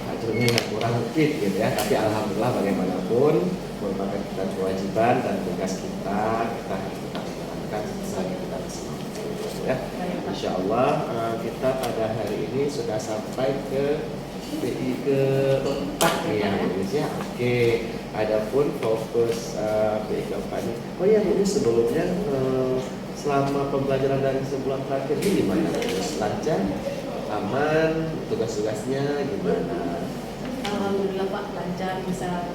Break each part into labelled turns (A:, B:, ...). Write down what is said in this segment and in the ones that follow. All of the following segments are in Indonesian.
A: hasilnya yang kurang fit gitu ya. Tapi alhamdulillah bagaimanapun merupakan kita kewajiban dan tugas kita harus tetap menjalankan selagi kita masih mampu gitu ya. Insya Allah kita pada hari ini sudah sampai ke PI keempat ya Indonesia. Oke, adapun fokus PI keempat ini. Oh ya, ini sebelumnya selama pembelajaran dari sebulan terakhir ini gimana? Lancar, aman, tugas-tugasnya gimana?
B: Alhamdulillah Pak, lancar, bisa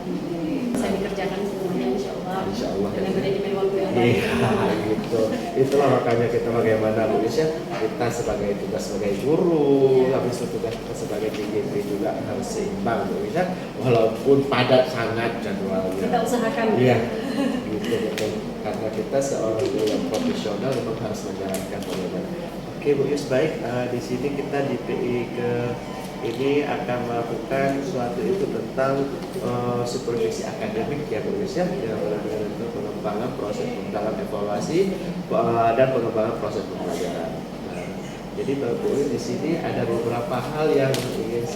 B: dikerjakan semuanya Insya Allah.
A: Insya Allah
B: dengan manajemen waktu yang baik.
A: Iya, gitu. Itulah makanya kita bagaimana Bu Yus ya, kita sebagai tugas sebagai guru, habis itu tugas kita sebagai JGP juga harus seimbang Bu Yus ya, walaupun padat sangat jadwalnya.
B: Kita usahakan.
A: Iya, gitu betul. Karena kita seorang guru yang profesional memang harus menjalankan bagaimana. Oke Bu Yus, baik. Di sini kita di PI ke ini akan melakukan sesuatu itu tentang supervisi akademik ya Bu Yus ya, yang benar-benar itu pengembangan proses pengembangan evaluasi dan pengembangan proses pembelajaran. Nah, jadi Bu Yus di sini ada beberapa hal yang ingin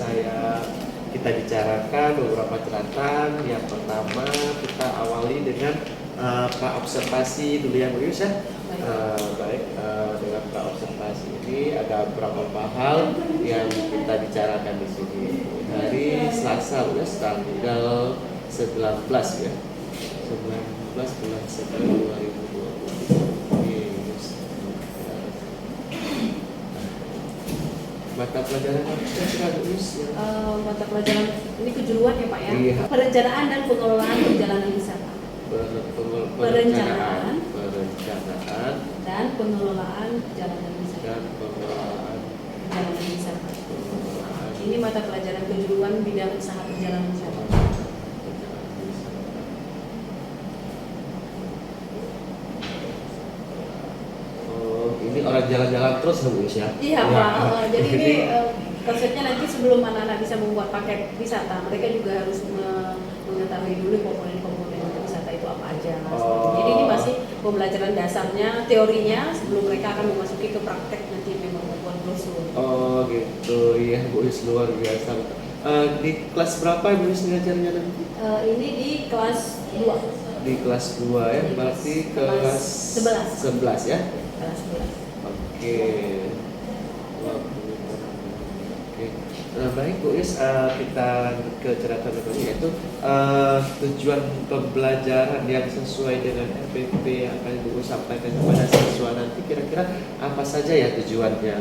A: kita bicarakan, beberapa catatan. Yang pertama kita awali dengan pra-observasi dulu ya Bu Yus ya. Baik, dengan pra-observasi ini ada beberapa hal yang kita bicarakan di sini. Hari Selasa ya, tanggal 19 ya. 19 bulan September 2020. Mata pelajaran apa sih Bu Yus?
B: Mata pelajaran ini kejuruan ya Pak ya.
A: Iya.
B: Perencanaan dan pengelolaan perjalanan wisata. Perencanaan dan pengelolaan perjalanan wisata. Perjalanan wisata. Ini mata pelajaran kejuruan bidang usaha perjalanan wisata.
A: Oh, ini orang jalan-jalan terus Bu Yus ya?
B: Iya Pak. Jadi ini konsepnya nanti sebelum anak-anak bisa membuat paket wisata, mereka juga harus mengetahui dulu komponen-komponen wisata itu apa aja. Jadi ini masih pembelajaran dasarnya, teorinya sebelum mereka akan memasuki ke praktek nanti memang membuat brosur.
A: Oh gitu, iya Bu Yus luar biasa. Di kelas berapa Bu Yus ngajarnya nanti?
B: Ini di kelas 2.
A: Di kelas 2 ya, berarti kelas 11 ya?
B: Kelas 11.
A: Oke. Nah, baik Bu Yus, kita ke catatan berikutnya yaitu tujuan pembelajaran yang sesuai dengan RPP yang akan Bu Yus sampaikan kepada siswa nanti kira-kira apa saja ya tujuannya?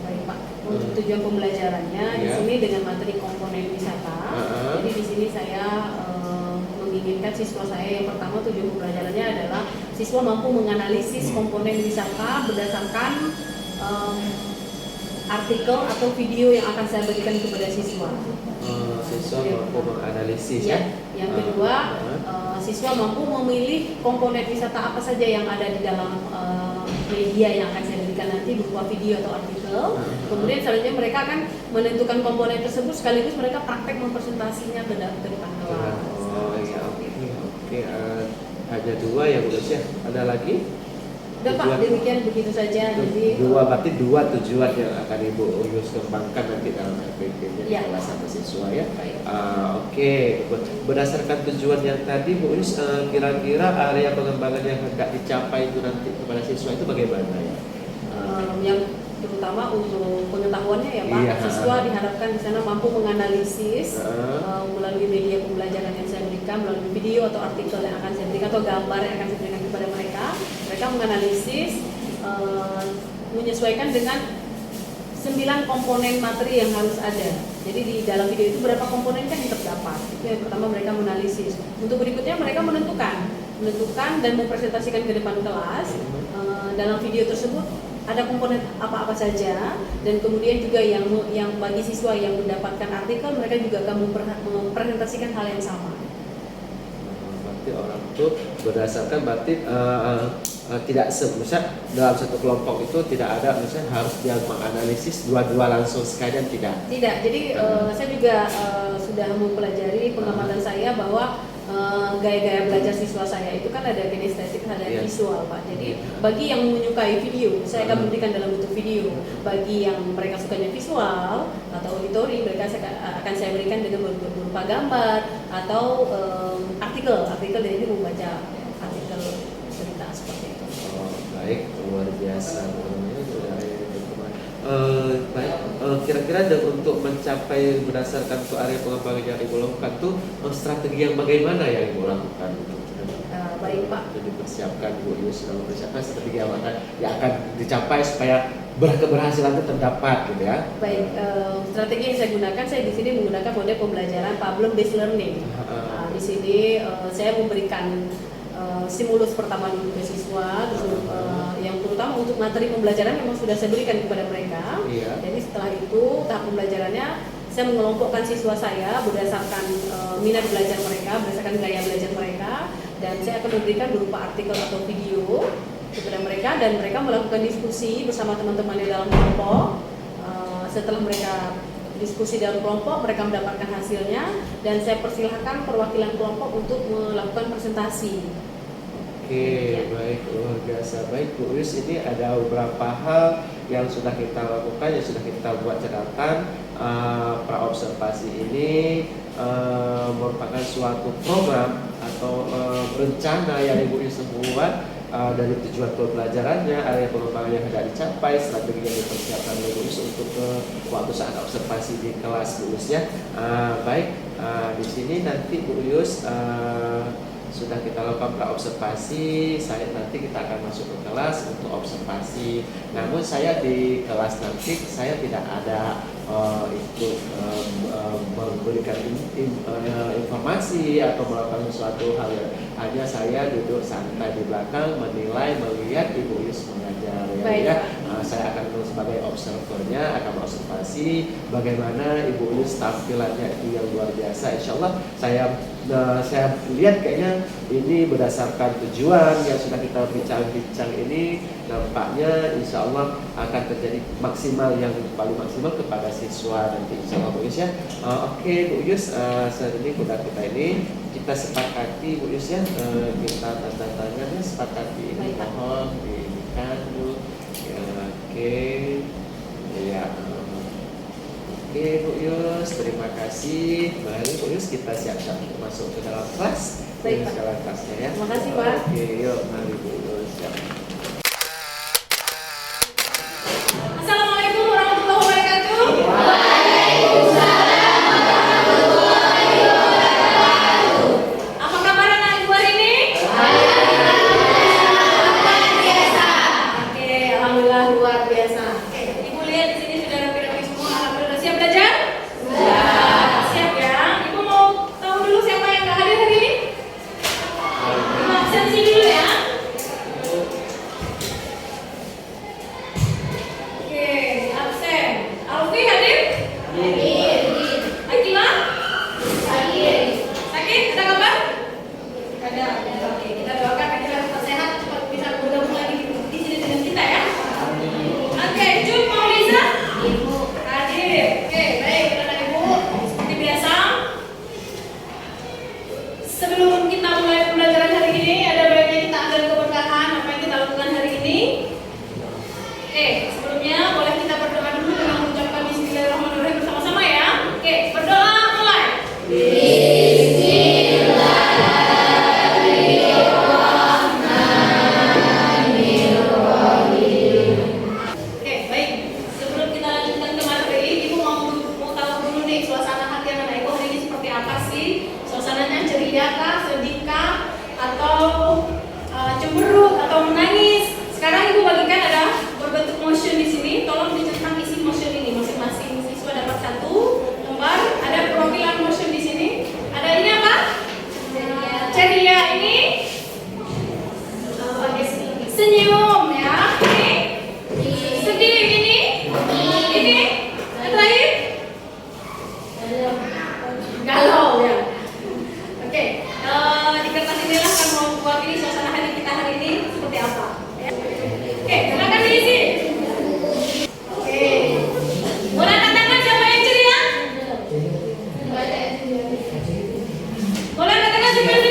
B: Baik Pak, untuk tujuan pembelajarannya di sini dengan materi komponen wisata. Jadi di sini saya menginginkan siswa saya yang pertama tujuan pembelajarannya adalah siswa mampu menganalisis komponen wisata berdasarkan artikel atau video yang akan saya berikan kepada siswa.
A: Siswa mampu menganalisis ya.
B: Yang kedua, siswa mampu memilih komponen wisata apa saja yang ada di dalam media yang akan saya berikan nanti berupa video atau artikel. Kemudian selanjutnya mereka akan menentukan komponen tersebut sekaligus mereka praktek mempresentasinya ke depan kelas.
A: Oh iya, oke. Hanya 2 ya Bu Yus ya. Ada lagi?
B: Udah Pak, demikian begitu saja. Jadi
A: berarti 2 tujuan yang akan Ibu Yus kembangkan nanti dalam RPP-nya di kelas satu siswa ya. Oke. Berdasarkan tujuan yang tadi Bu Yus, kira-kira area pengembangan yang hendak dicapai itu nanti kepada siswa itu bagaimana ya?
B: Yang terutama untuk pengetahuannya ya Pak, siswa diharapkan di sana mampu menganalisis melalui media pembelajaran yang saya berikan, melalui video atau artikel yang akan saya berikan atau gambar yang akan saya berikan kepada mereka. Mereka menganalisis, menyesuaikan dengan 9 komponen materi yang harus ada. Jadi di dalam video itu berapa komponen kan yang terdapat. Itu yang pertama mereka menganalisis. Untuk berikutnya mereka menentukan dan mempresentasikan ke depan kelas. Dalam video tersebut ada komponen apa-apa saja, dan kemudian juga yang bagi siswa yang mendapatkan artikel mereka juga akan mempresentasikan hal yang sama.
A: Berarti orang itu berdasarkan tidak misalnya dalam satu kelompok itu tidak ada misalnya harus dia menganalisis dua-dua langsung sekalian tidak.
B: Jadi saya juga sudah mempelajari pengamatan saya bahwa gaya-gaya belajar siswa saya itu kan ada kinestetik, ada
A: Iya.
B: visual Pak. Jadi bagi yang menyukai video, saya akan memberikan dalam bentuk video. Bagi yang mereka sukanya visual atau auditori, mereka akan saya berikan dengan berupa gambar atau artikel. Jadi membaca artikel cerita seperti itu.
A: Oh, baik, luar biasa. Baik, kira-kira untuk mencapai berdasarkan tuh area pengembangan yang Ibu lakukan tuh strategi yang bagaimana yang Ibu lakukan?
B: Baik Pak.
A: Jadi dipersiapkan Bu Yus sudah mempersiapkan strategi yang akan dicapai supaya keberhasilan itu terdapat gitu ya.
B: Baik, strategi yang saya gunakan, saya di sini menggunakan model pembelajaran problem based learning. Di sini saya memberikan stimulus pertama dulu ke siswa, yang terutama untuk materi pembelajaran memang sudah saya berikan kepada mereka.
A: Iya.
B: Jadi setelah itu tahap pembelajarannya saya mengelompokkan siswa saya berdasarkan minat belajar mereka, berdasarkan gaya belajar mereka, dan saya akan memberikan berupa artikel atau video kepada mereka dan mereka melakukan diskusi bersama teman-temannya dalam kelompok. Setelah mereka diskusi dalam kelompok, mereka mendapatkan hasilnya dan saya persilahkan perwakilan kelompok untuk melakukan presentasi.
A: Oke, baik, luar biasa. Baik Bu Yus, ini ada beberapa hal yang sudah kita lakukan, yang sudah kita buat catatan. Praobservasi ini merupakan suatu program atau rencana yang Ibu Yus buat dari tujuan pembelajarannya, area pengembangan yang hendak dicapai, strategi yang dipersiapkan oleh Bu Yus untuk waktu saat observasi di kelas Bu Yus ya. Baik, di sini nanti Bu Yus sudah kita lakukan praobservasi, nanti kita akan masuk ke kelas untuk observasi. Namun saya di kelas nanti saya tidak ada ikut memberikan informasi atau melakukan sesuatu hal yang hanya saya duduk santai di belakang menilai, melihat Ibu Yus mengajar ya. Saya akan sebagai observernya akan observasi bagaimana Ibu Yus tampilannya itu yang luar biasa. Insya Allah saya lihat kayaknya ini berdasarkan tujuan yang sudah kita bincang-bincang ini, nampaknya insya Allah akan terjadi maksimal yang paling maksimal kepada siswa nanti insya Allah Bu Yus ya. Oke Bu Yus, saat ini kita kita sepakati Bu Yus ya, kita tanda tangannya sepakati ini, mohon diindikan Bu ya. Oke ya. Oke Bu Yus, terima kasih. Mari Bu Yus kita siap-siap untuk masuk ke dalam kelas.
B: Baik, Pak.
A: Dalam kelasnya ya.
B: Terima kasih Pak.
A: Oke, yuk mari Bu Yus. Ya.
B: Assalamualaikum warahmatullahi wabarakatuh. Apa kabar anak ibu hari ini? Oke, alhamdulillah luar biasa. Ibu lihat di sini sudah rapi-rapi semua. Alhamdulillah siap belajar? Siap ya. Ibu mau tahu dulu siapa yang nggak hadir hari ini? Absensi dulu ya. Oke, absen. Alfi hadir? Hadir. Akila? Hadir. Sakit? Ada kabar? Ada. Oke, kita doakan Akila tetap sehat, cepat bisa bergabung lagi di sini dengan kita ya. Oke, Jun Maulisa? Hadir. Oke, baik anak ibu. Seperti biasa, sebelum kita mulai pembelajaran hari ini, ada baiknya kita ambil keberkahan apa yang kita lakukan hari ini. Oke, sebelumnya boleh kita berdoa dulu dengan mengucapkan Bismillahirrahmanirrahim bersama-sama ya. Oke, berdoa mulai. Oke, baik. Sebelum kita lanjutkan ke materi, Ibu mau tahu dulu nih suasana hati anak ibu hari ini seperti apa sih? Suasananya ceria kah, sedih kah, atau cemberut atau menangis? Sekarang Ibu bagikan ada berbentuk motion di sini. Tolong dicetak isi motion ini. Masing-masing siswa dapat satu lembar. Ada profilan motion di sini. Ada ini apa? Ceria ini senyum ya. Ini sedih ini. Ini yang terakhir galau ya. Oke, di kertas inilah akan mewakili suasana hati kita hari ini seperti apa. Ya. Oke, silakan diisi. Oke, boleh angkat tangan siapa yang ceria? Boleh angkat tangan siapa yang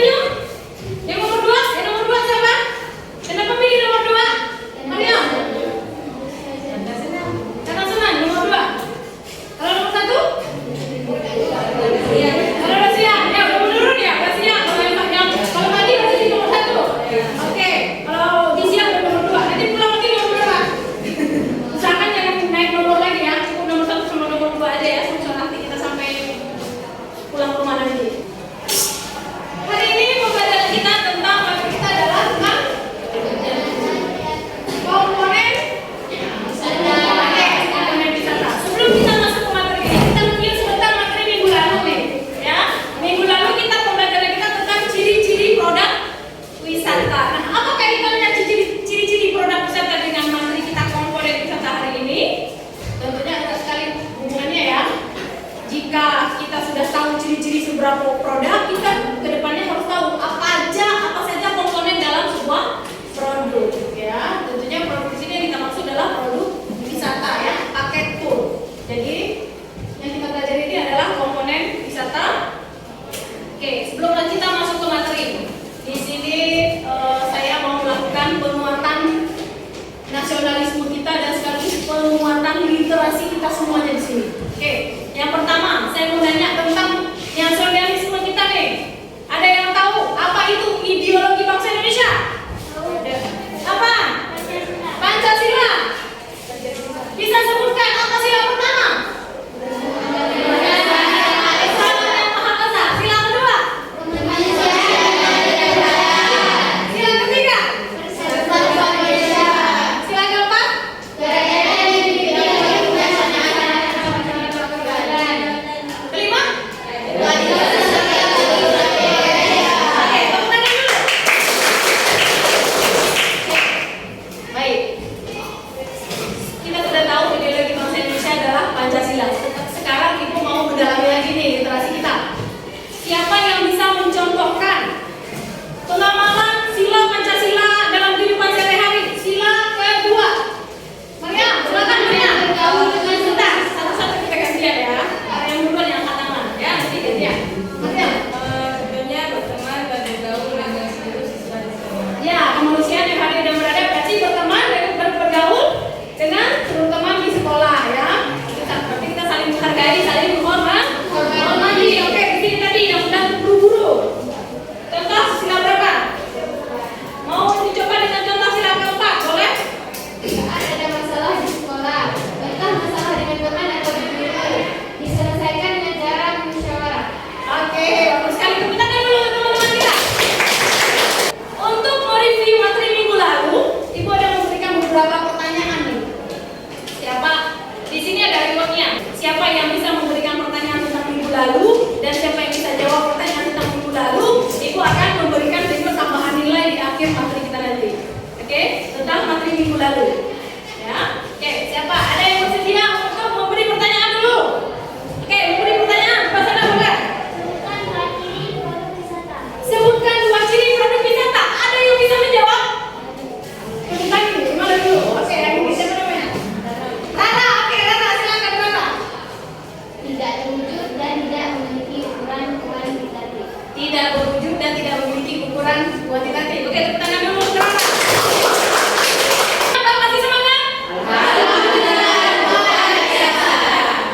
B: beberapa produk, kita kedepannya harus tahu apa saja komponen dalam sebuah produk, ya. Tentunya produk di sini yang kita maksud adalah produk wisata, ya, paket tour. Jadi yang kita pelajari ini adalah komponen wisata. Oke, sebelum kita masuk ke materi, di sini saya mau melakukan penguatan nasionalisme kita dan sekaligus penguatan literasi kita semuanya di sini. Oke, yang pertama saya mau nanya tentang nasionalisme kita nih. Ada yang tahu apa itu ideologi bangsa Indonesia? Apa? Pancasila. Bisa sebutkan apa sila pertama? Pancasila. Sekarang Ibu mau mendalami lagi nih literasi kita. Siapa yang bisa mencontohkan pengamalan sila Pancasila dalam kehidupan sehari-hari? Sila kedua. Mariam, silakan Mariam. Sebentar, satu-satu kita gantian ya. Yang duluan yang angkat tangan, ya, nanti gantian. Mariam.
C: Tentunya berteman dan bergaul dengan seluruh siswa di sekolah.
B: Ya, kemanusiaan yang hadir dan berada berarti berteman dan bergaul dengan seluruh teman di sekolah, ya. Tapi kita saling menghargai, saling menghormati. Oke, di sini tadi yang sudah buru-buru. Contoh sila berapa? Mau dicoba dengan contoh sila keempat, boleh?
D: Saat ada masalah di sekolah, entah masalah dengan teman atau guru, diselesaikan dengan cara musyawarah.
B: Oke, bagus sekali. Tepuk tangan dulu teman-teman kita. Untuk mereview materi minggu lalu, Ibu ada memberikan beberapa pertanyaan nih. Siapa? Di sini ada rekodnya. Siapa yang bisa memberikan pertanyaan tentang minggu lalu dan siapa yang bisa jawab pertanyaan tentang minggu lalu, Ibu akan memberikan record tambahan nilai di akhir materi kita nanti. Oke, tentang materi minggu lalu. Ya. Oke, siapa? Ada yang bersedia untuk memberi pertanyaan dulu? Oke, memberi pertanyaan. Bahasa apa boleh?
D: Bukan mewakili produk wisata.
B: Sebutkan dua ciri produk wisata. Ada yang bisa menjawab? Sebutkan dulu. Gimana dulu? Oke, yang bisa namanya? Rara. Oke, Rara, silakan Rara.
D: Tidak terwujud dan tidak memiliki ukuran kuantitatif.
B: Tidak berwujud dan tidak memiliki ukuran kuantitatif. Oke, tepuk tangan dulu untuk Rara. Apa masih semangat?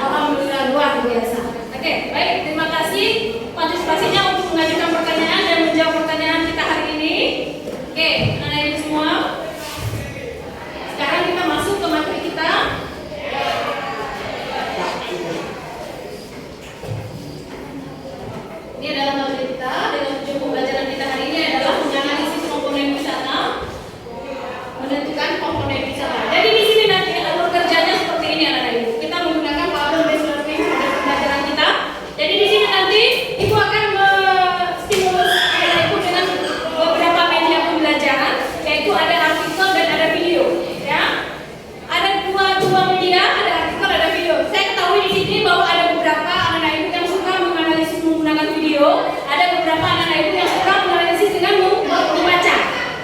B: Alhamdulillah, luar biasa. Oke, baik, terima kasih partisipasinya untuk mengajukan pertanyaan dan menjawab pertanyaan kita hari ini. Oke, anak-anak ibu semua, sekarang kita masuk ke materi kita. Ini adalah materi kita dengan tujuan pembelajaran kita hari ini adalah menganalisis komponen wisata, menentukan komponen wisata. Jadi di sini nanti alur kerjanya seperti ini anak-anak ibu. Kita menggunakan problem based learning sebagai pembelajaran kita. Jadi di sini nanti ibu akan stimulus anak-anak ibu dengan beberapa media pembelajaran, yaitu ada artikel dan ada video. Ya, ada dua media, ada artikel, ada video. Saya ketahui di sini bahwa ada beberapa anak-anak ibu yang suka menganalisis menggunakan video, ada beberapa anak-anak ibu yang suka menganalisis dengan membaca.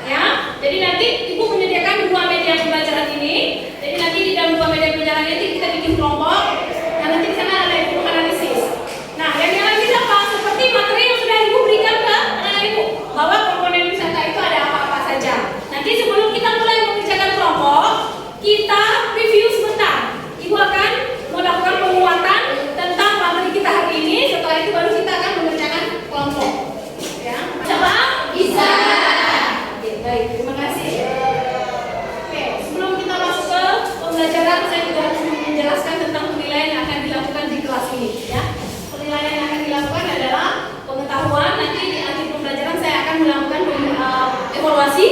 B: Ya, jadi nanti ibu menyediakan dua media pembelajaran ini. Jadi nanti di dalam dua media pembelajaran ini kita bikin kelompok, dan nanti di sana anak-anak ibu menganalisis. Nah, yang dianalisis apa? Seperti materi yang sudah ibu berikan ke anak-anak ibu, bahwa komponen wisata itu ada apa-apa saja. Nanti sebelum kita mulai mengerjakan kelompok, kita review sebentar. Ibu akan melakukan penguatan tentang materi kita hari ini. Setelah itu baru kita akan mengerjakan kelompok. Ya, coba? Bisa. Oke, baik. Terima kasih. Oke, sebelum kita masuk ke pembelajaran, saya juga harus menjelaskan tentang penilaian yang akan dilakukan di kelas ini. Ya, penilaian yang akan dilakukan adalah pengetahuan. Nanti di akhir pembelajaran saya akan melakukan evaluasi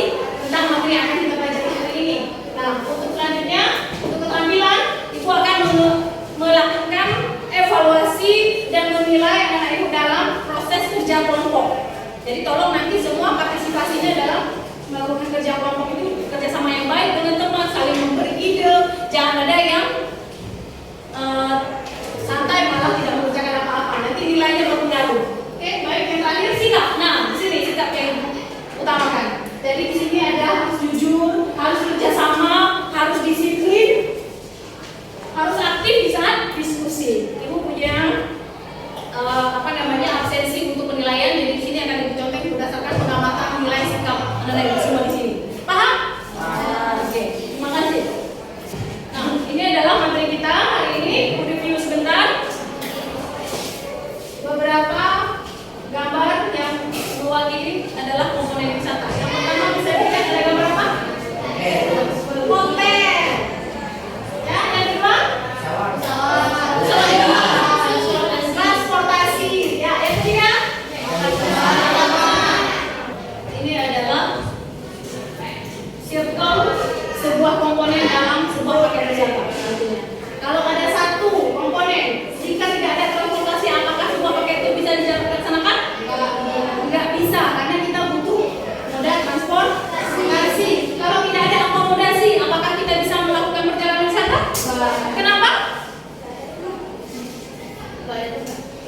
B: tentang materi yang akan kita pelajari hari ini. Nah, untuk selanjutnya, untuk keterampilan, Ibu akan melakukan evaluasi dan menilai anak ibu dalam proses kerja kelompok. Jadi tolong nanti semua partisipasinya dalam melakukan kerja kelompok itu kerjasama yang baik dengan teman, saling memberi ide, jangan ada yang santai malah tidak mengerjakan apa-apa. Nanti nilainya berpengaruh.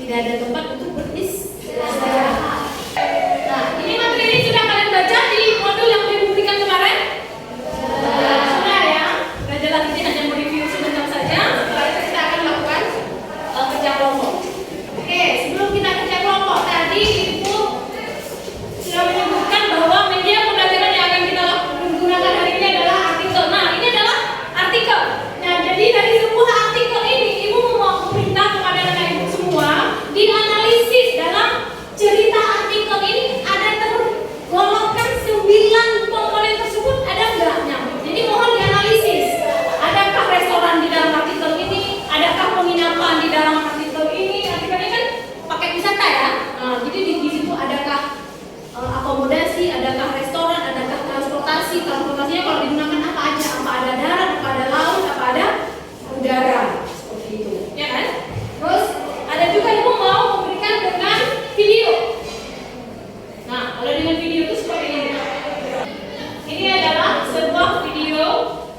E: tidak ada tempat untuk beristirahat. Nah, ini materi ini sudah kalian baca di modul yang diberikan kemarin? Sudah ya. Nggak jelas, ini hanya mau review sebentar saja. Setelah itu kita akan lakukan kerja kelompok. Oke, sebelum kita kerja kelompok tadi Ibu sudah menyebutkan bahwa media pembelajaran yang akan kita gunakan hari ini adalah artikel. Nah, ini adalah artikel. Nah, jadi dari sebuah artikel ini Ibu mau minta kepada anak Ibu semua dianalisis dalam cerita artikel ini ada tergolongkan 9 komponen tersebut, ada enggaknya. Jadi mohon dianalisis. Adakah restoran di dalam artikel ini? Adakah penginapan di dalam artikel ini? Artikelnya kan pakai wisata ya. Nah, jadi di situ adakah akomodasi, adakah restoran, adakah transportasi? Transportasinya kalau digunakan apa aja? Apa ada darat, apa ada laut, apa ada udara? Seperti itu, ya kan? Terus ada juga Ibu mau memberikan dengan video. Nah, kalau dengan video itu seperti ini. Ini adalah sebuah video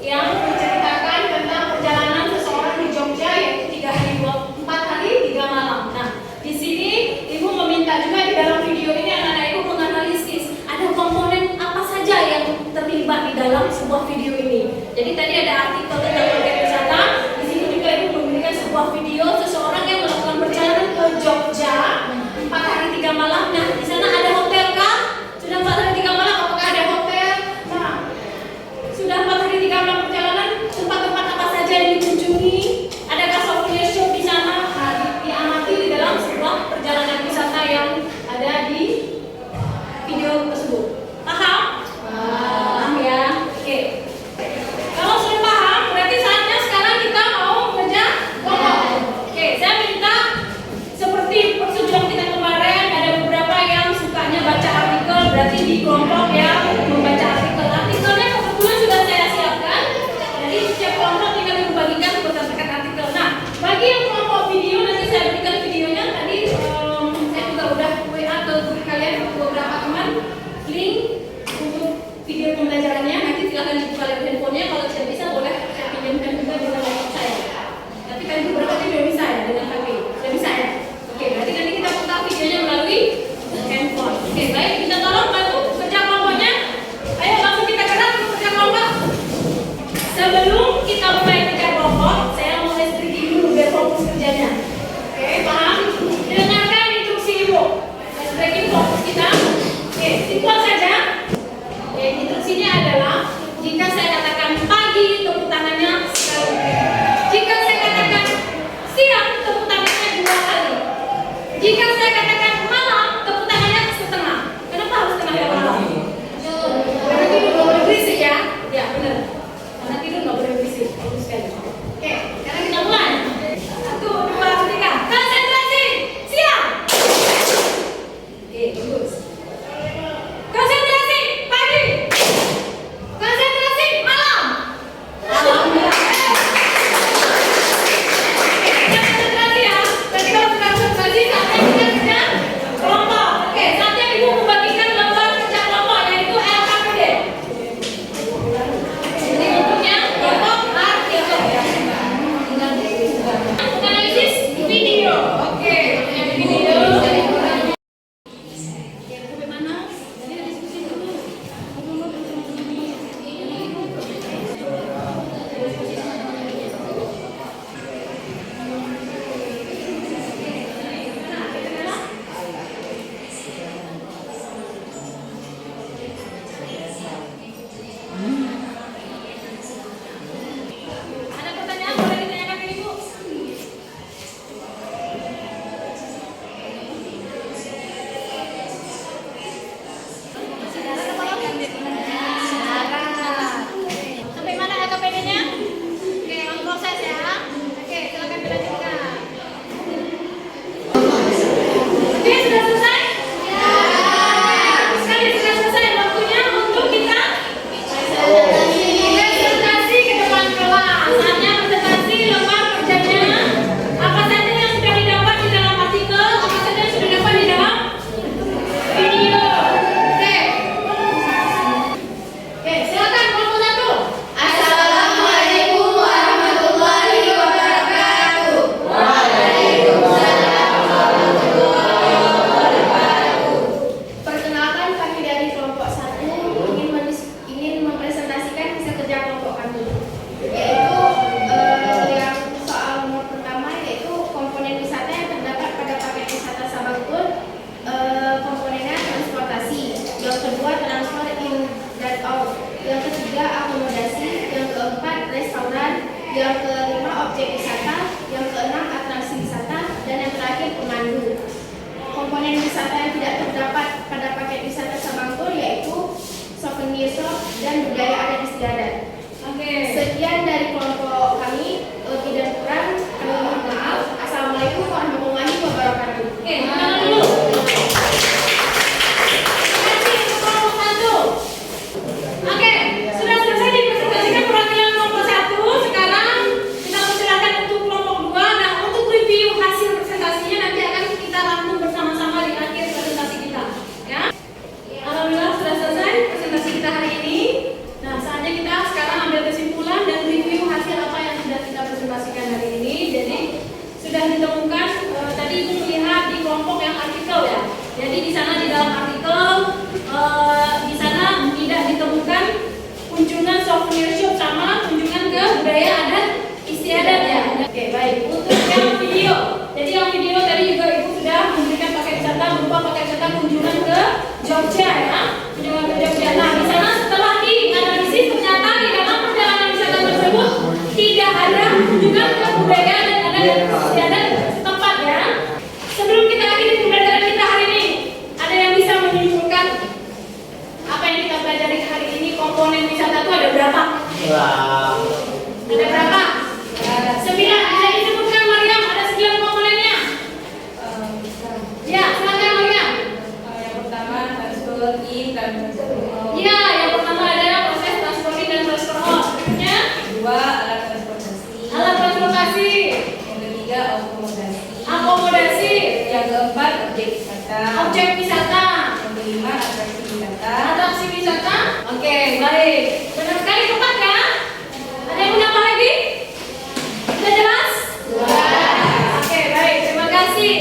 E: yang menceritakan tentang perjalanan seseorang di Jogja yaitu 3 hari 4 hari 3 malam. Nah, di sini Ibu meminta juga di dalam video ini anak-anak Ibu menganalisis ada komponen apa saja yang terlibat di dalam sebuah video ini. Jadi tadi ada artikel tentang paket wisata. Di sini juga Ibu memberikan sebuah video seseorang yang melakukan perjalanan ke Jogja 4 hari 3 malam. Nah, di sana ada hotel kah? Sudah 4 hari 3 malam, apakah ada hotel? Nah, sudah 4 hari 3 malam perjalanan, tempat-tempat apa saja yang dikunjungi? Adakah souvenir shop di sana? Nah, diamati di dalam sebuah perjalanan wisata yang ada di video tersebut. Paham? Paham ya? Oke. Kalau sudah paham, berarti saatnya sekarang kita mau kerja kelompok. Oke, saya minta seperti persetujuan kita kemarin, ada beberapa yang sukanya baca artikel, berarti di kelompok yang membaca artikel. Artikelnya kebetulan sudah saya siapkan, jadi setiap kelompok tinggal dibagikan berdasarkan artikel. Nah, bagi yang kelompok video nanti saya berikan videonya. Tadi saya juga udah WA ke grup kalian beberapa teman link untuk video pembelajarannya. Nanti silakan dibuka lihat handphonenya. Kalau tidak bisa boleh saya pinjamkan juga dengan laptop saya. Tapi kan beberapa tidak bisa ya dengan HP. Sudah bisa ya? Oke, berarti nanti kita putar videonya melalui handphone. Oke, baik, kita tolong bantu kerja kelompoknya. Ayo langsung kita gerak untuk kerja kelompok. Sebelum kita mulai kerja kelompok, saya mau stretching dulu biar fokus kerjanya. Oke, paham? Dengarkan instruksi Ibu. Stretching fokus kita. Oke, simpel saja. Oke, instruksinya adalah jika saya katakan pagi, tepuk tangannya sekali. Jika saya katakan siang, tepuk tangannya 2 kali. Jika saya katakan malam, tepuk tangannya setengah. Kenapa harus setengah yang malam? Karena tidur nggak boleh berisik ya? Ya benar. Karena tidur nggak boleh berisik. Bagus sekali. Oke, sekarang kita mulai. 1, 2, 3. Konsentrasi. Siang. Oke, bagus. Konsentrasi pagi. Konsentrasi malam. Alhamdulillah. Oke, kita konsentrasi ya. Tadi kalau sudah konsentrasi, saatnya kita kerja
D: besok dan budaya adat istiadat.
E: Oke.
D: Sekian dari kelompok kami, lebih dan kurang kami mohon maaf. Assalamualaikum warahmatullahi wabarakatuh.
E: Oke, tangan dulu. Terima kasih untuk kelompok 1. Oke, sudah selesai dipresentasikan perwakilan kelompok 1. Sekarang kita persilakan untuk kelompok 2. Nah, untuk review hasil presentasinya nanti akan kita rangkum bersama-sama di akhir presentasi kita. Ya. Alhamdulillah sudah selesai presentasi kita hari ini. Nah, saatnya kita sekarang ambil kesimpulan dan review hasil apa yang sudah kita presentasikan hari ini. Jadi sudah ditemukan tadi Ibu melihat di kelompok yang artikel ya. Jadi di sana di dalam artikel di sana tidak ditemukan kunjungan souvenir shop sama kunjungan ke budaya adat istiadat ya. Oke, baik. Untuk yang video. Jadi yang video tadi juga Ibu sudah memberikan paket wisata berupa paket wisata kunjungan ke Jogja ya. Kunjungan ke Jogja. Nah, di sana setelah dianalisis ternyata di dalam perjalanan wisata tersebut tidak ada kunjungan ke budaya dan adat istiadat setempat ya. Sebelum kita akhiri pembelajaran kita hari ini, ada yang bisa menyimpulkan apa yang kita pelajari hari ini? Komponen wisata itu ada berapa? Ada berapa? 9. Bisa disebutkan Mariam, ada 9 komponennya. Ya, silakan Mariam.
C: Yang pertama transfer in dan transfer out.
E: Ya, yang pertama adalah proses transfer in dan transfer out. Berikutnya,
C: Kedua alat transportasi.
E: alat transportasi,
C: Yang ketiga akomodasi.
E: akomodasi,
C: Yang keempat objek wisata.
E: objek wisata,
C: Yang kelima atraksi wisata.
E: atraksi wisata. Oke, baik. Benar sekali, tepat kan? Ada yang menambah lagi? Sudah jelas? Oke, baik. Terima kasih.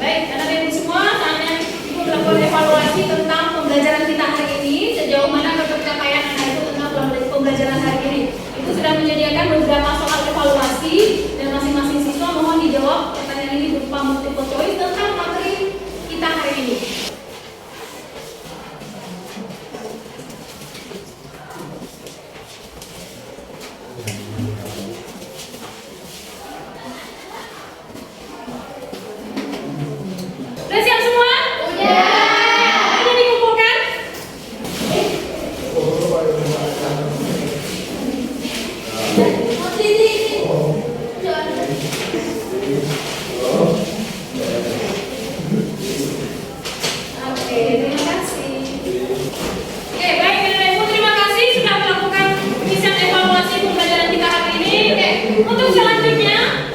E: Baik, anak-anak ibu semua, saatnya ibu melakukan evaluasi tentang pembelajaran kita hari ini. Sejauh mana pencapaian anak ibu tentang pembelajaran hari ini? Itu sudah menyediakan beberapa soal evaluasi dan masing-masing siswa mohon dijawab pertanyaan ini berupa multiple choice tentang materi kita hari ini. Udah siap semua? Udah. Ini dikumpulkan? Oke, terima kasih. Oke, baik, anak ibu terima kasih sudah melakukan pengisian evaluasi pembelajaran kita hari ini. Oke, untuk selanjutnya,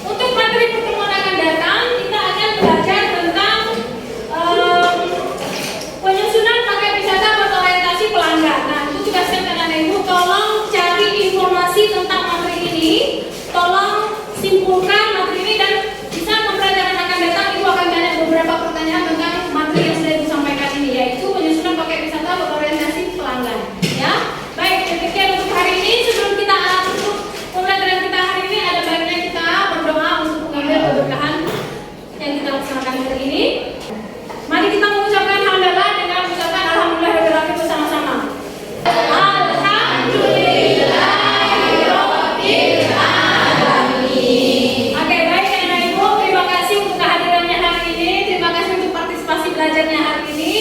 E: untuk materi pertemuan akan datang, kita akan belajar tentang penyusunan paket wisata berorientasi pelanggan. Nah, itu tugaskan anak ibu, tolong cari informasi tentang materi ini, tolong simpulkan materi ini dan bisa pembelajaran akan datang ibu akan tanya beberapa pertanyaan tentang materi yang sudah disampaikan ini, yaitu penyusunan paket wisata berorientasi pelanggan. Ya, baik. Demikian untuk hari ini. Sebelum kita tutup pembelajaran kita hari ini, ada baiknya kita berdoa untuk mengambil keberkahan yang kita laksanakan hari ini. Mari kita mengucapkan hamdalah dengan ucapan alhamdulillahirabbil bersama-sama. Alhamdulillahirabbil alamin. Oke, baik anak ibu, terima kasih untuk kehadirannya hari ini. Terima kasih untuk partisipasi belajarnya hari ini.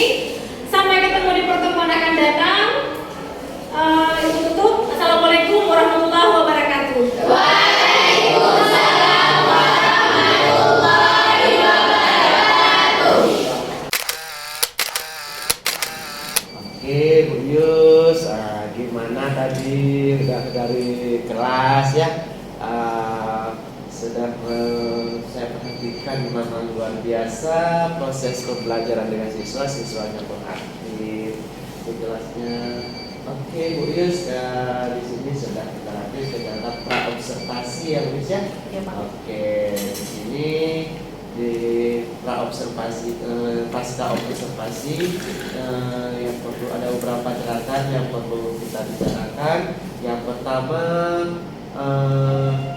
E: Sampai ketemu di pertemuan akan datang. Ibu tutup. Assalamualaikum warahmatullahi wabarakatuh.
D: Waalaikumsalam warahmatullahi wabarakatuh.
A: Oke, Bu Yus, gimana tadi udah dari kelas ya? Sudah saya perhatikan gimana luar biasa proses pembelajaran dengan siswanya pun aktif, jelasnya. Oke, Bu Yus, di sini sudah kita lanjut ke dalam praobservasi ya, Bu Yus ya?
B: Ya, Pak.
A: Oke, di sini di praobservasi, pasca observasi yang perlu ada beberapa catatan yang perlu kita bicarakan. Yang pertama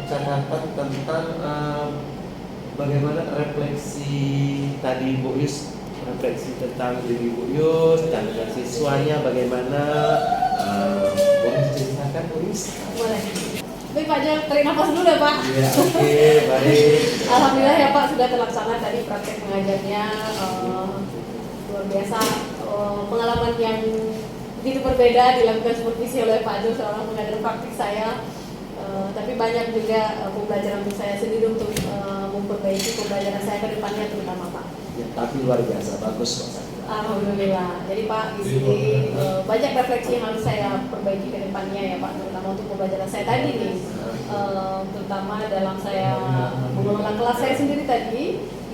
A: catatan tentang bagaimana refleksi tadi Bu Yus, refleksi tentang diri Bu Yus dan dengan siswanya bagaimana, boleh ceritakan Bu Yus?
B: Boleh. Baik Pak, jangan tarik nafas dulu ya Pak.
A: Iya, oke, baik.
B: Alhamdulillah ya Pak, sudah terlaksana tadi praktek mengajarnya luar biasa, pengalaman yang begitu berbeda dilakukan supervisi oleh Pak Jo seorang pengajar praktik saya. Tapi banyak juga pembelajaran untuk saya sendiri untuk memperbaiki pembelajaran saya ke depannya terutama Pak.
A: Ya, tapi luar biasa bagus Pak Sakina.
B: Alhamdulillah. Jadi Pak di sini banyak refleksi yang harus saya perbaiki ke depannya ya Pak, terutama untuk pembelajaran saya tadi nih. Terutama dalam saya mengelola kelas saya sendiri tadi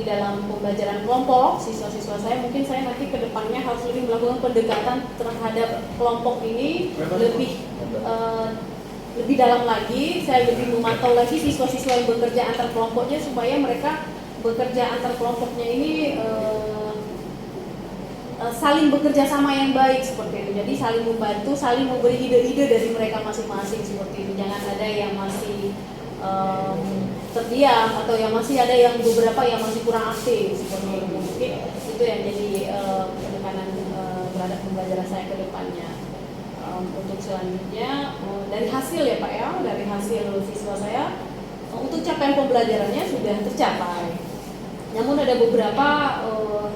B: di dalam pembelajaran kelompok siswa-siswa saya, mungkin saya nanti ke depannya harus lebih melakukan pendekatan terhadap kelompok ini lebih dalam lagi. Saya lebih memantau lagi siswa-siswa yang bekerja antar kelompoknya supaya mereka bekerja antar kelompoknya ini saling bekerja sama yang baik seperti itu. Jadi saling membantu, saling memberi ide-ide dari mereka masing-masing seperti itu. Jangan ada yang masih terdiam atau yang masih ada yang beberapa yang masih kurang aktif seperti itu. Mungkin itu yang jadi penekanan terhadap pembelajaran saya ke depannya. Untuk selanjutnya dari hasil ya Pak ya, dari hasil siswa saya untuk capaian pembelajarannya sudah tercapai. Namun ada beberapa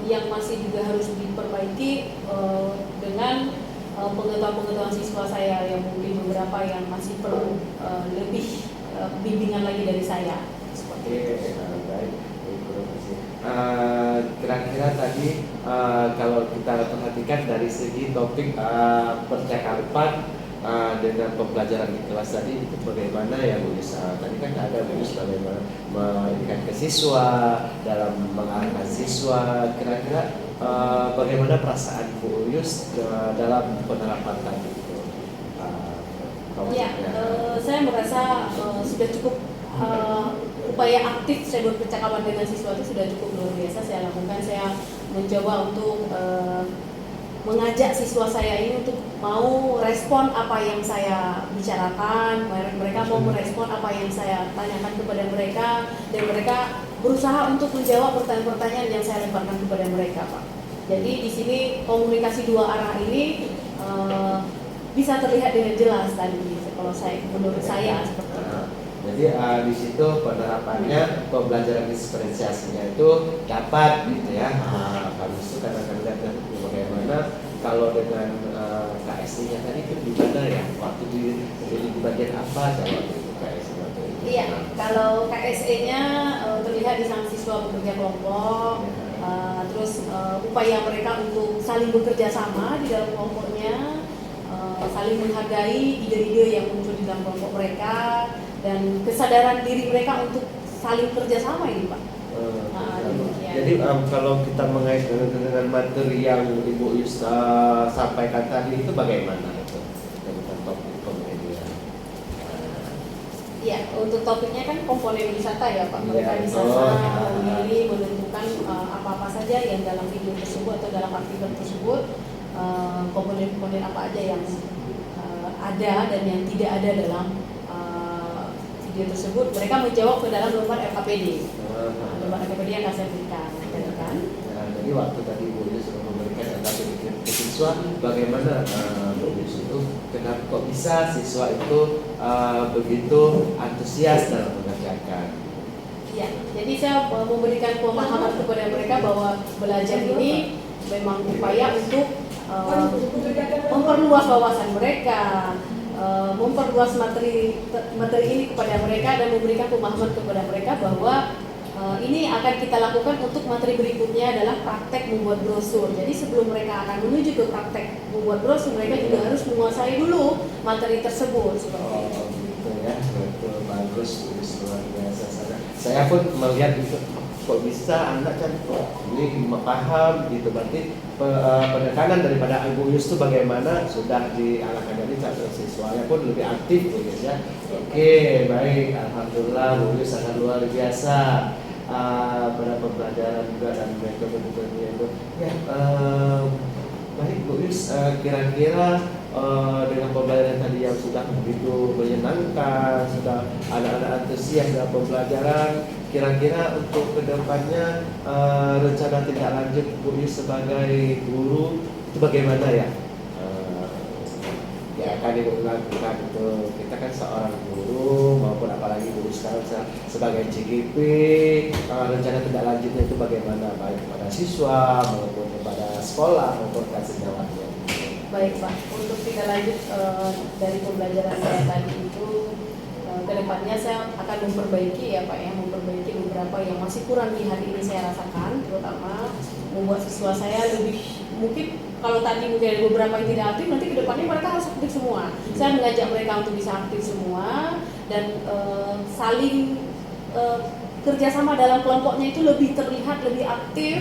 B: yang masih juga harus diperbaiki dengan pengetahuan-pengetahuan siswa saya, yang mungkin beberapa yang masih perlu lebih bimbingan lagi dari saya. Seperti itu.
A: Baik. Kira-kira tadi kalau kita perhatikan dari segi topik percakapan dengan pembelajaran di kelas tadi itu bagaimana ya Bu Yus? Tadi kan ada Bu Yus bagaimana mendidik ke siswa, dalam mengarahkan siswa. Kira-kira bagaimana perasaan Bu Yus dalam penerapan tadi itu?
B: Saya merasa sudah cukup upaya aktif saya berpercakapan dengan siswa itu sudah cukup luar biasa saya lakukan. Saya mencoba untuk mengajak siswa saya ini untuk mau respon apa yang saya bicarakan, mereka mau merespon apa yang saya tanyakan kepada mereka, dan mereka berusaha untuk menjawab pertanyaan-pertanyaan yang saya lemparkan kepada mereka, Pak. Jadi di sini komunikasi dua arah ini bisa terlihat dengan jelas tadi, kalau menurut saya seperti itu.
A: Jadi di situ penerapannya pembelajaran diferensiasinya itu dapat gitu ya. Habis itu karena akan lihat bagaimana kalau dengan KSI-nya tadi itu gimana ya, waktu di bagian apa jawab itu KSI waktu itu?
B: Iya, kalau KSE-nya terlihat di sang siswa bekerja kelompok, terus upaya mereka untuk saling bekerja sama di dalam kelompoknya, saling menghargai ide-ide yang muncul di dalam kelompok mereka, dan kesadaran diri mereka untuk saling kerjasama ini Pak.
A: Jadi kalau kita mengaitkan dengan materi yang Ibu Yus sampaikan tadi itu bagaimana itu tentang topik pembelajaran?
B: Ya, untuk topiknya kan komponen wisata ya Pak. Mereka di sana memilih menentukan apa-apa saja yang dalam video tersebut atau dalam artikel tersebut, komponen-komponen apa aja yang ada dan yang tidak ada dalam video tersebut. Mereka menjawab ke dalam lembar RKPD. Lembar RKPD yang saya berikan, kan?
A: Jadi waktu tadi Bu Yus sudah memberikan RKPD ke siswa, bagaimana Bu Yus itu, kenapa kok bisa siswa itu begitu antusias dalam mengerjakan?
B: Ya, jadi saya memberikan pemahaman kepada mereka bahwa belajar ini memang upaya untuk memperluas wawasan mereka, memperluas materi ini kepada mereka, dan memberikan pemahaman kepada mereka bahwa ini akan kita lakukan untuk materi berikutnya adalah praktek membuat brosur. Jadi sebelum mereka akan menuju ke praktek membuat brosur, mereka juga harus menguasai dulu materi tersebut.
A: Gitu ya, betul, bagus, luar biasa. Saya pun melihat itu, kok bisa anak kan ini paham gitu, berarti penekanan daripada Ibu Yus itu bagaimana sudah diarahkan, jadi siswanya pun lebih aktif Bu Yus ya. Oke, baik, alhamdulillah Bu Yus sangat luar biasa pada pembelajaran juga dan metode-metodenya itu. Ya, baik Bu Yus, kira-kira dengan pembelajaran tadi yang sudah begitu menyenangkan, sudah anak-anak antusias dalam pembelajaran, kira-kira untuk kedepannya rencana tindak lanjut Bu Yus sebagai guru itu bagaimana ya? Ya akan dilakukan itu, kita kan seorang guru maupun apalagi guru sekarang sebagai CGP, rencana tindak lanjutnya itu bagaimana, baik kepada siswa maupun kepada sekolah maupun sejawatnya.
B: Baik Pak, untuk tidak lanjut dari pembelajaran saya tadi itu kedepannya saya akan memperbaiki ya Pak ya, memperbaiki beberapa yang masih kurang di hari ini saya rasakan, terutama membuat siswa saya lebih, mungkin kalau tadi mungkin ada beberapa yang tidak aktif, nanti kedepannya mereka harus aktif semua. Saya mengajak mereka untuk bisa aktif semua dan saling kerjasama dalam kelompoknya itu lebih terlihat, lebih aktif.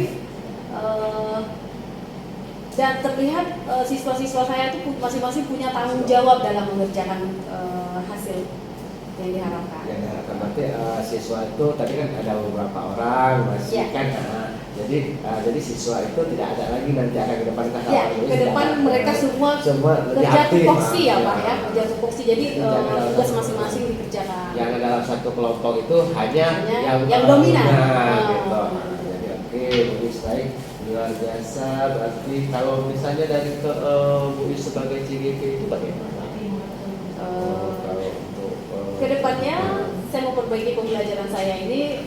B: Dan terlihat siswa-siswa saya itu masing-masing punya tanggung jawab dalam mengerjakan hasil yang diharapkan.
A: Yang diharapkan berarti siswa itu tadi kan ada beberapa orang masih kan, jadi siswa itu tidak ada lagi nanti akan ke depan
B: Ke depan mereka semua kerja tupoksi ya Pak ya, kerja tupoksi. Jadi tugas masing-masing dikerjakan.
A: Yang dalam satu kelompok itu hanya yang
B: dominan.
A: Gitu. Jadi oke, bagus, baik. Luar biasa. Berarti kalau misalnya dari Bu Yus sebagai CGV itu bagaimana? Kalau untuk
B: kedepannya saya mau perbaiki pembelajaran saya ini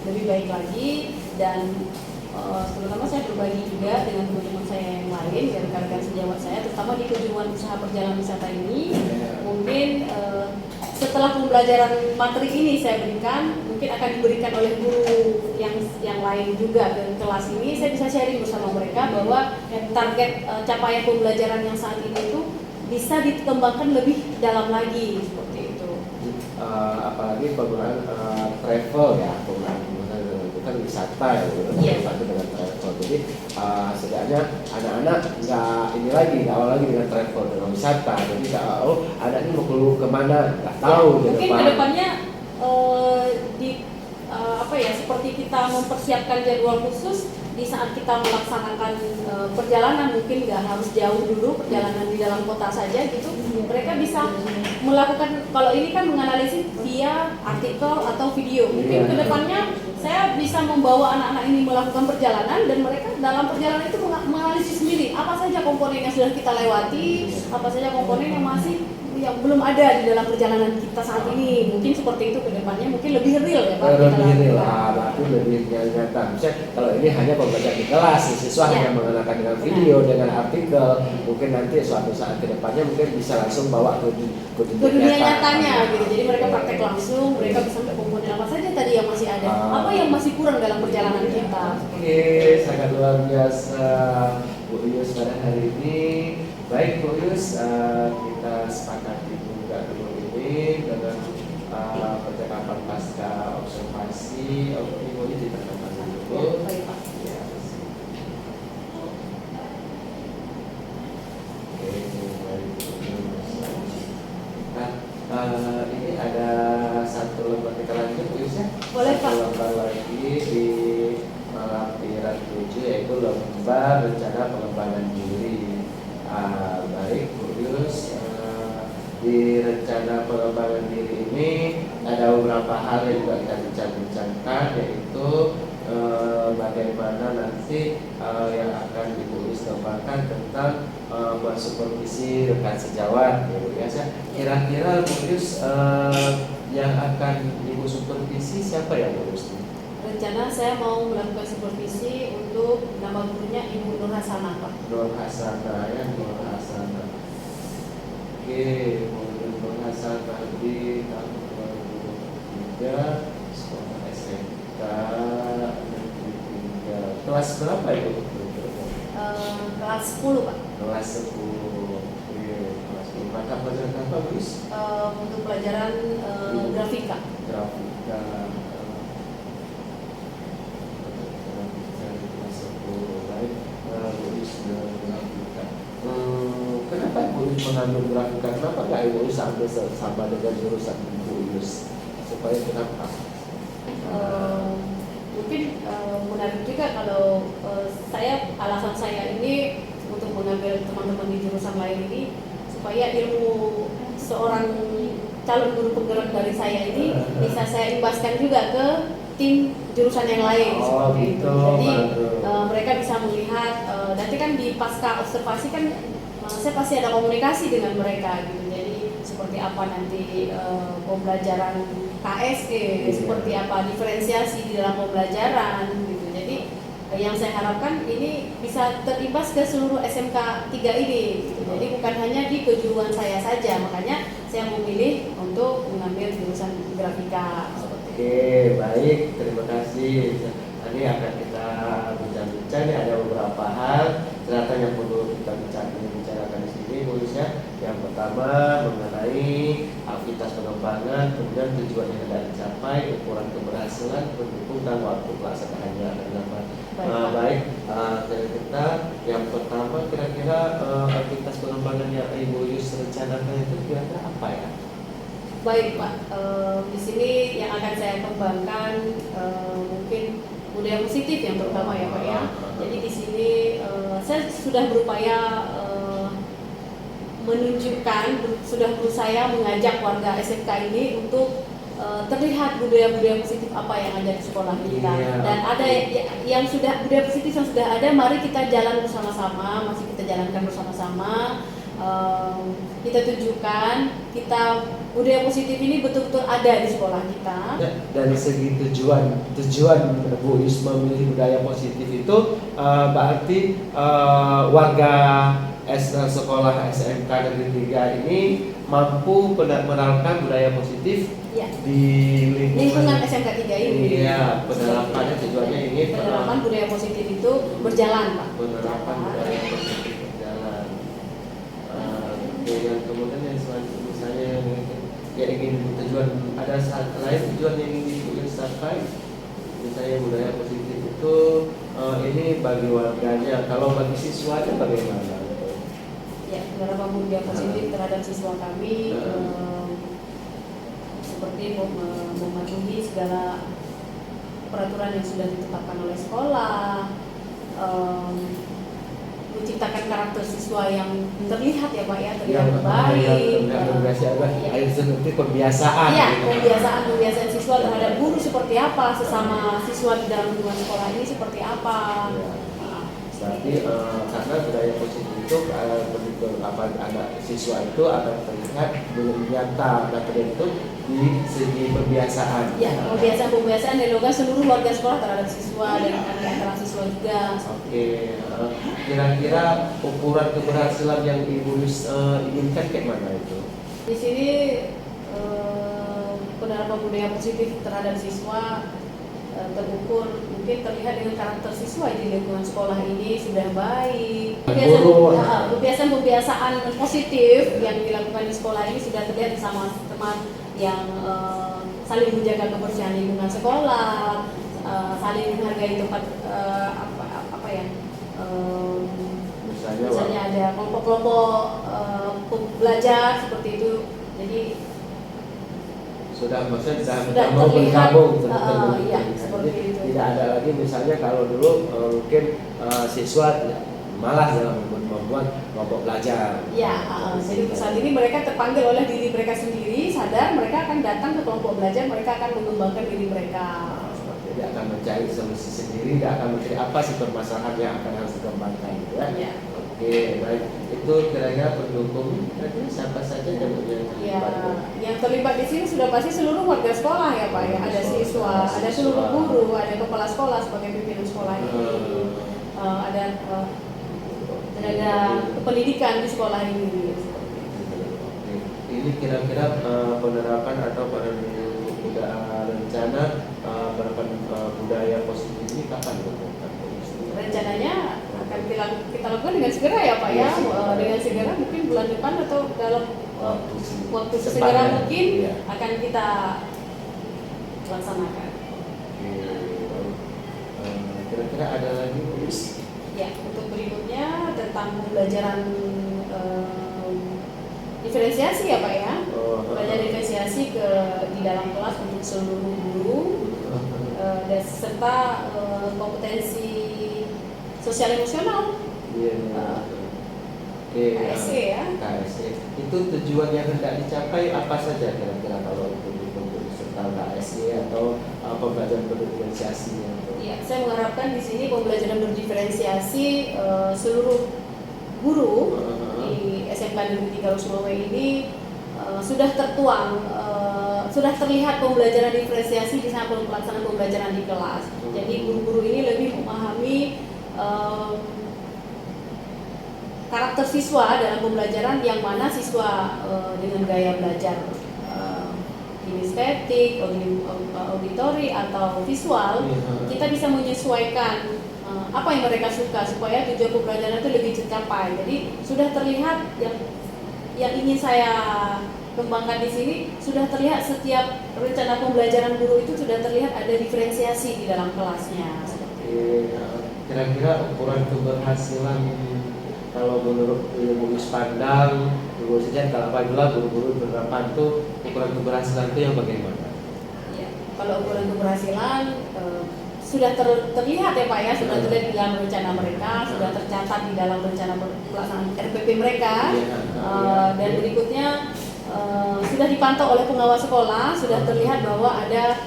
B: lebih baik lagi dan terutama saya berbagi juga dengan teman-teman saya yang lain dan rekan-rekan sejawat saya, terutama di kunjungan usaha perjalanan wisata ini. Mungkin setelah pembelajaran materi ini saya berikan, mungkin akan diberikan oleh guru yang lain juga ke kelas ini. Saya bisa sharing bersama mereka bahwa target capaian pembelajaran yang saat ini itu bisa dikembangkan lebih dalam lagi seperti itu.
A: Apalagi penggunaan travel ya, penggunaan itu kan wisata ya, satu dengan travel. Jadi setidaknya anak-anak nggak awal lagi dengan travel, dengan wisata. Jadi anak ini mau kemana nggak tahu.
B: Mungkin kedepannya seperti kita mempersiapkan jadwal khusus di saat kita melaksanakan perjalanan, mungkin nggak harus jauh dulu, perjalanan di dalam kota saja gitu. Mereka bisa melakukan, kalau ini kan menganalisis via artikel atau video. Mungkin kedepannya saya bisa membawa anak-anak ini melakukan perjalanan dan mereka dalam perjalanan itu menganalisis sendiri apa saja komponen yang sudah kita lewati, apa saja komponen yang belum ada di dalam perjalanan kita saat ini. Mungkin seperti itu kedepannya, mungkin lebih real ya Pak.
A: Lebih real, berarti lebih nyata. Misalnya kalau ini hanya pembelajaran di kelas, siswa hanya mengenalkan dengan video, dengan artikel. Mungkin nanti suatu saat kedepannya mungkin bisa langsung bawa ke
B: dunia nyatanya gitu. Jadi mereka praktek langsung, mereka bisa sampai komponen apa saja tadi yang masih ada, apa yang masih kurang dalam perjalanan kita.
A: Oke, sangat luar biasa Bu Yus pada hari ini. Baik Bu Yus, kita sepakati juga dulu ini dengan percakapan pasca observasi. Oke, Bu Yus diterangkan dulu.
B: Baik Pak.
A: Ya. Oke, baik Bu Yus. Nah, ini ada satu lembar kita lanjut Bu Yus ya.
B: Boleh Pak.
A: Satu lembar lagi di lampiran 7 yaitu lembar rencana pengembangan diri. Baik Bu Yus, di rencana pengembangan diri ini ada beberapa hal yang juga kita bincang-bincangkan, yaitu bagaimana nanti yang akan Ibu Yus kembangkan tentang buat supervisi rekan sejawat. Kira-kira Bu Yus yang akan Ibu supervisi siapa ya Bu Yus?
B: Rencana saya mau melakukan supervisi untuk nama gurunya Ibu Nur Hasanah Pak.
A: Nur Hasanah ya, Nur Hasanah. Oke, Nur Hasanah di tahun 2023 sekolah SMK Negeri 3. Kelas berapa itu?
B: Kelas 10 Pak.
A: Kelas 10. Oke, kelas 10. Mata pelajaran apa, Gus?
B: Untuk pelajaran grafika.
A: Grafika. Kenapa Ibu Yus mengambil grafika? Kenapa nggak Ibu Yus ambil sama dengan jurusan Ibu Yus? Supaya kenapa?
B: Mungkin menarik juga kalau alasan saya ini untuk mengambil teman-teman di jurusan lain ini supaya ilmu seorang calon guru penggerak dari saya ini bisa saya imbaskan juga ke tim jurusan yang lain seperti
A: gitu.
B: itu. Jadi mereka bisa melihat nanti kan di pasca observasi kan saya pasti ada komunikasi dengan mereka gitu. Jadi seperti apa nanti pembelajaran KSE, seperti apa diferensiasi di dalam pembelajaran gitu. Jadi yang saya harapkan ini bisa terimbas ke seluruh SMK 3 ini gitu. Jadi bukan hanya di kejuruan saya saja, makanya saya memilih untuk mengambil jurusan grafika.
A: Oke, baik, terima kasih. Ini akan kita bincang-bincang. Ini ada beberapa hal ternyata yang perlu kita bicarakan di sini, Bu Lucia. Yang pertama mengenai aktivitas pengembangan, kemudian tujuan yang hendak dicapai, ukuran keberhasilan, pendukung dan waktu pelaksanaannya akan dapat. Baik, kita yang pertama kira-kira aktivitas pengembangan yang Ibu Yus rencanakan itu kira-kira apa ya?
B: Baik Pak, di sini yang akan saya kembangkan mungkin budaya positif yang terutama ya Pak ya. Jadi di sini saya sudah berupaya menunjukkan, sudah berusaha mengajak warga SMK ini untuk terlihat budaya-budaya positif apa yang ada di sekolah kita. Dan ada yang sudah budaya positif yang sudah ada, mari kita jalan bersama-sama, masih kita jalankan bersama-sama. Kita tunjukkan budaya positif ini betul-betul ada di sekolah kita.
A: Dari segi tujuan Bu Yus memilih budaya positif itu berarti warga sekolah SMK Negeri 3 ini mampu menerapkan budaya positif di
B: lingkungan SMK 3 ini.
A: Iya, penerapannya tujuannya ini
B: penerapan budaya positif itu berjalan Pak.
A: Penerapan budaya positif berjalan. Yang kemudian yang selanjutnya misalnya yang ingin tujuan, ada lain tujuan yang ingin dicapai, misalnya budaya positif itu ini bagi warganya, kalau bagi siswa itu bagaimana?
B: Ya, penerapan budaya positif terhadap siswa kami seperti mematuhi segala peraturan yang sudah ditetapkan oleh sekolah, menciptakan karakter siswa yang terlihat ya Pak ya, terlihat baik.
A: Seperti pembiasaan.
B: Iya, pembiasaan siswa terhadap guru seperti apa, sesama siswa di dalam lingkungan sekolah ini seperti apa.
A: Berarti karena budaya positif itu begitu anak siswa itu akan terlihat belum nyata materi itu di segi pembiasaan.
B: Ya, pembiasaan dilakukan seluruh warga sekolah terhadap siswa dan antara siswa juga.
A: Oke, kira-kira ukuran keberhasilan yang Ibu Yus inginkan kayak mana itu?
B: Di sini penerapan budaya positif terhadap siswa terukur mungkin terlihat dengan karakter siswa di lingkungan sekolah ini sudah baik. Kebiasaan positif yang dilakukan di sekolah ini sudah terlihat sama teman yang saling menjaga kebersihan lingkungan sekolah, saling menghargai tempat misalnya ada kelompok-kelompok belajar seperti itu. Jadi
A: sudah
B: mau
A: bergabung
B: seperti itu.
A: Tidak ada lagi misalnya kalau dulu mungkin siswa malas dalam membuat kelompok belajar.
B: Jadi saat ini mereka terpanggil oleh diri mereka sendiri, sadar mereka akan datang ke kelompok belajar, mereka akan mengembangkan diri mereka.
A: Jadi akan mencari solusi sendiri, tidak akan mencari apa sih permasalahan yang akan harus dikembangkan, gitu ya. Oke, baik. Itu kira-kira pendukung, siapa saja yang terlibat?
B: Yang terlibat di sini sudah pasti seluruh warga sekolah ya Pak ya. Ada siswa, ada seluruh guru, ada kepala sekolah sebagai pimpinan sekolah ini, ada tenaga kependidikan di sekolah ini.
A: Oke. Ini kira-kira penerapan atau rencana penerapan budaya positif ini kapan dilakukan?
B: Rencananya akan kita lakukan dengan segera ya Pak ya, dengan segera mungkin bulan depan atau dalam waktu segera mungkin akan kita laksanakan.
A: Kira-kira ada lagi Bu?
B: Ya, untuk berikutnya tentang pembelajaran diferensiasi ya Pak ya, pembelajaran diferensiasi di dalam kelas untuk seluruh guru dan serta kompetensi sosial emosional. KSE ya.
A: KSE. Itu tujuan yang hendak dicapai apa saja kira-kira kalau untuk serta KSE atau pembelajaran berdiferensiasi?
B: Ya, saya mengharapkan di sini pembelajaran berdiferensiasi seluruh guru di SMK Negeri 3 Lusmawai ini sudah tertuang, sudah terlihat pembelajaran diferensiasi di saat pelaksanaan pembelajaran di kelas. Jadi guru-guru ini lebih memahami karakter siswa dalam pembelajaran, yang mana siswa dengan gaya belajar kinestetik, auditori atau visual, kita bisa menyesuaikan apa yang mereka suka supaya tujuan pembelajaran itu lebih tercapai. Jadi sudah terlihat yang ingin saya kembangkan di sini, sudah terlihat setiap rencana pembelajaran guru itu sudah terlihat ada diferensiasi di dalam kelasnya.
A: Kira-kira ukuran keberhasilan kalau menurut ilmu pandang, guru sejarah, kalau apabila guru-guru penerapan itu ukuran keberhasilan itu yang bagaimana?
B: Ya, kalau ukuran keberhasilan sudah terlihat ya Pak ya, sudah terlihat di dalam rencana mereka, sudah tercatat di dalam rencana pelaksanaan RPP mereka, dan berikutnya sudah dipantau oleh pengawas sekolah, sudah terlihat bahwa ada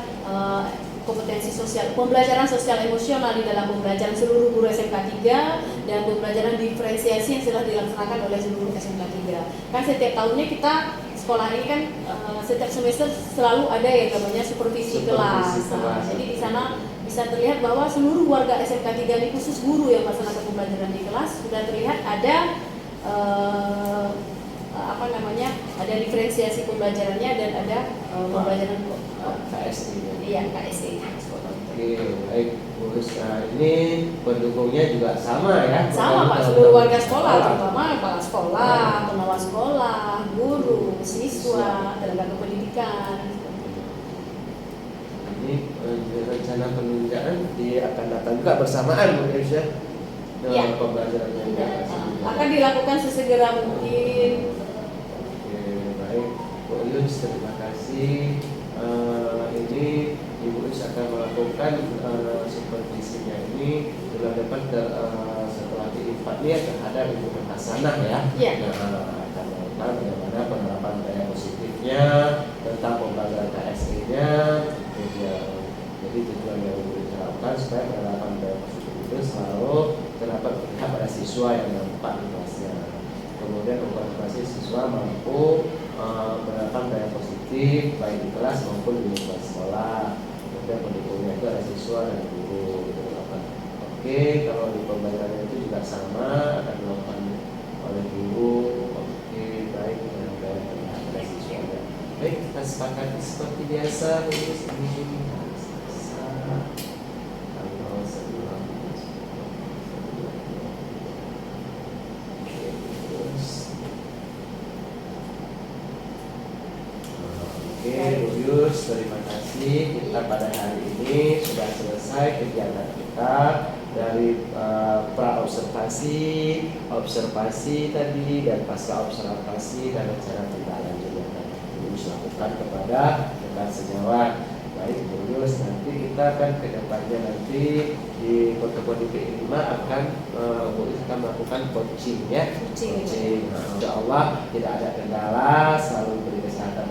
B: kompetensi sosial, pembelajaran sosial emosional di dalam pembelajaran seluruh guru SMK 3 dan pembelajaran diferensiasi yang sudah dilaksanakan oleh seluruh SMK 3. Kan setiap tahunnya kita sekolah ini kan setiap semester selalu ada yang namanya supervisi kelas. Jadi di sana bisa terlihat bahwa seluruh warga SMK 3 ini, khusus guru yang melaksanakan pembelajaran di kelas, sudah terlihat ada ada diferensiasi pembelajarannya dan ada pembelajaran
A: KSI.
B: Iya, KSI.
A: Oke, baik. Ini pendukungnya juga sama ya?
B: Sama Pak, seluruh warga sekolah, terutama kepala sekolah, pengawas sekolah, guru, siswa, tenaga kependidikan.
A: Ini rencana penunjaan akan datang juga bersamaan mungkin ya?
B: Iya.
A: Pembelajarannya juga.
B: Akan dilakukan sesegera mungkin.
A: Oke, baik. Bu Yus, terima kasih. Ini Ibu Yus akan melakukan supervisinya ini bulan depan setelah diimpaknya terhadap Ibu Hasanah ya.
B: Iya.
A: Akan melakukan bagaimana penerapan gaya positifnya tentang pembelajaran KSE-nya. Jadi tujuan yang diharapkan supaya penerapan gaya positif itu selalu terdapat berpihak pada siswa yang nampak di kelasnya. Kemudian memfasilitasi siswa mampu menerapkan gaya positif baik di kelas maupun di luar sekolah. Kemudian pendukungnya itu ada siswa dan guru. Oke, kalau di pembelajaran itu juga sama akan dilakukan oleh guru. Oke, baik dengan gaya pada siswa. Baik, kita sepakati seperti biasa. Oke, Bu Yus, terima kasih. Kita pada hari ini sudah selesai kegiatan kita dari pra-observasi, observasi tadi, dan pasca observasi dan rencana tindak lanjut yang akan Bu Yus lakukan kepada rekan sejawat. Baik Bu Yus, nanti kita akan ke depannya nanti di pertemuan di PI 5 akan Bu Yus akan melakukan coaching ya. Coaching. Insya Allah tidak ada kendala, selalu beri kesehatan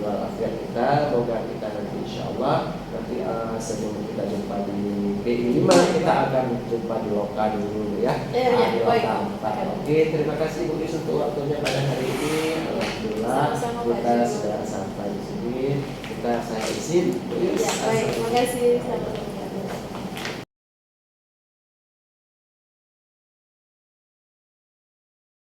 A: walafiat kita. Semoga kita nanti insya Allah nanti sebelum kita jumpa di PI 5 kita akan jumpa di lokal dulu ya. Di lokal 4. Oke, terima kasih Bu Yus untuk waktunya pada hari ini. Alhamdulillah kita sudah sampai di sini. Saya izin Bu Yus.
B: Ya, baik, terima kasih.